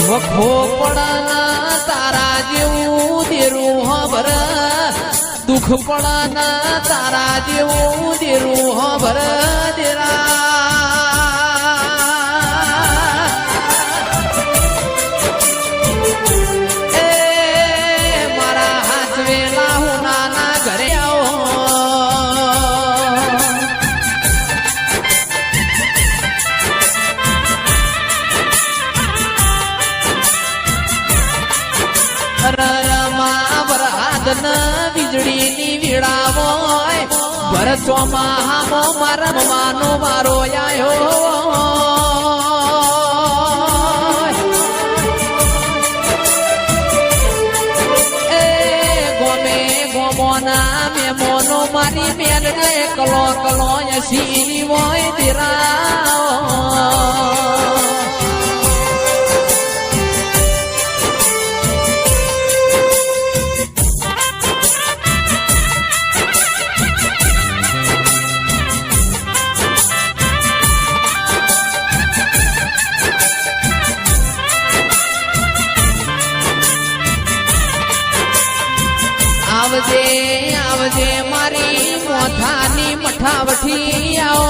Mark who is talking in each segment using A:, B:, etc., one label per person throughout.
A: વખો પડાના તારા જેવું દેરું હબર દુઃખ પડાના તારા જેવું દેરું હબર દેરા એ મારા હાથ વેલા હું નાના ઘરે આવો વીજળી ની વીડાવો ભરત ચોમાહામો મારા માનો મારો આયો એ ગોમે ગોમોના મેમોનો મારી મેલ કલો કલો યશી હોય તેરા આવજે આવજે મારી મોથાની મઠાવઠી આવો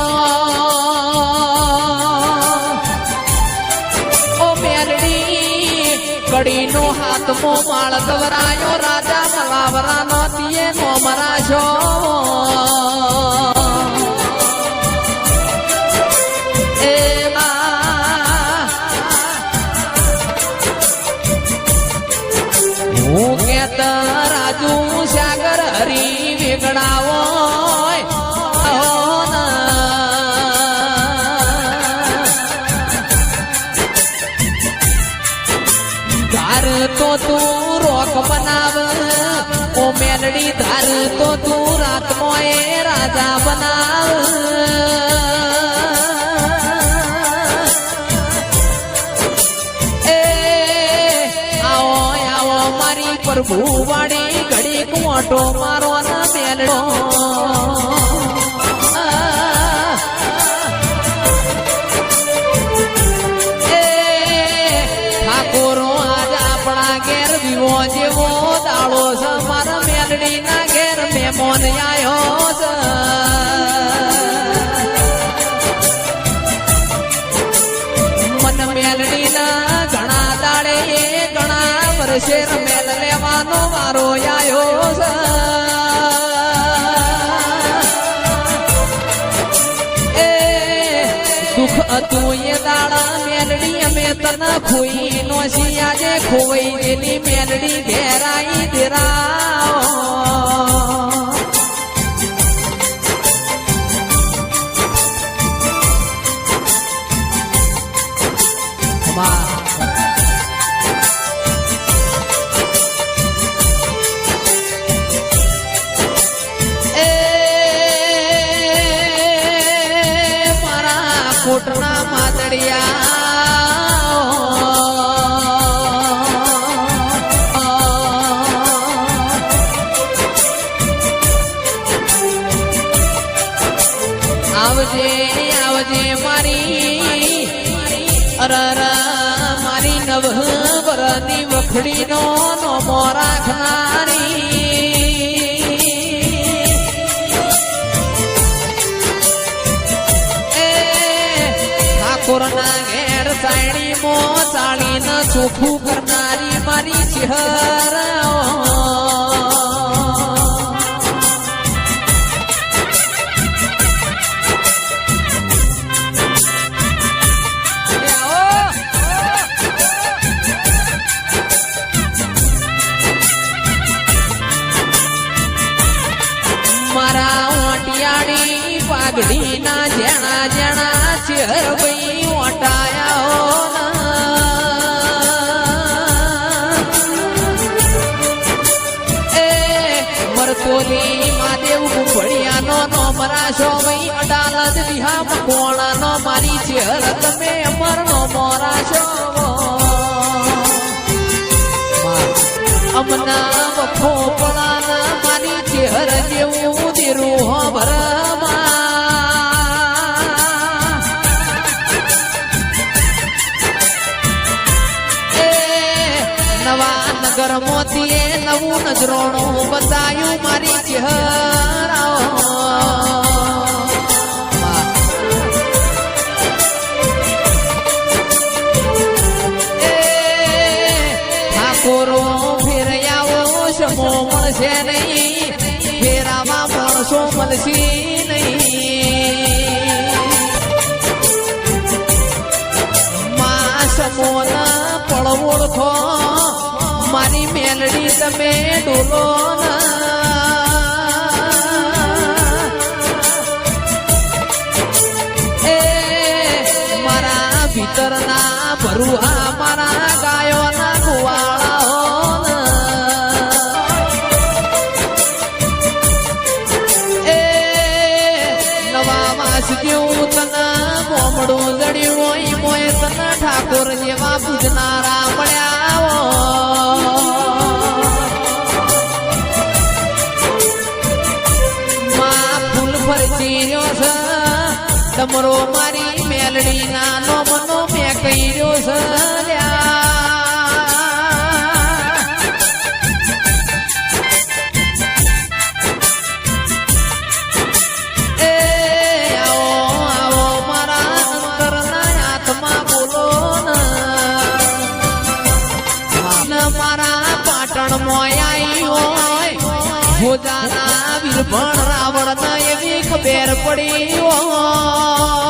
A: ઓ મેરડી કડીનો હાથમો માળ દવરાયો રાજા મલાવરાનો તીએ નો મરાશો એ હું કેતા રાજુ સાગર હરી વેગડાવો ધાર તો તું રોક બનાવ ઓ મેલડી ધાર તો તું રાતમો એ રાજા બનાવ પ્રભુ વાડી ઘડી કોટો મારો ના મેલડો ઠાકોરો આજ આપણા ઘેર વિવો જેવો દાડો છે મારા મેલડી ના ઘેર મેમોન આયો છે મન મેલડી ના ઘણા દાડે ઘણા વર્ષે મેલ લેવાનો મારો આયો છે એ દુઃખ હતું એ દાડા મેલડી અમે તને ખોઈ નો આજે ખોઈ એની મેલડી ઘેરાઈ દેરાઓ કોટના માતડિયા આવજે આવજે મારી અરર મારી નવબરની વખડી નો નમો રાખનારી કોરોના ઘેર સાયણી મો ચાળી ન ચોખ્ખું કરનારી મારી ચહેર મારા ઓટિયાળી પાઘડી ના જેણા જેણા ચહેર ભાઈ ઓટાયા એ મરતોલી મહાદેવ ગુંભળિયાનો નો મરાશો ભાઈ અડાલજ વિહા મકોણાનો મારી ચહેર તમે અમરનો મોરાશો અમના વખો પડાના મારી ચહેર જેવું દેરું હો ભરમાં એ નવા નગર મોતીએ નવું નજરોણું બતાયું મારી ચહેરા મળશે નહીં ફેરામાં માણસો મળશે નહીં માં સમોન પડવોળ ખો મારી મેલડી તમે ડોલો એ મારા ભીતરના ભરુઆ મારા ગાયોના કુવાળા જેવું તના ગોમડું જડ્યું હોય મોય તના ઠાકોર જેવા પૂજનારા મળ્યા માં ફૂલ ફરતી રહ્યો છે તમારો મારી મેલડી ના નો મનો મેં કહી રહ્યો છે ભોજાના વીરભણ રાવણ એવી ખબર પડી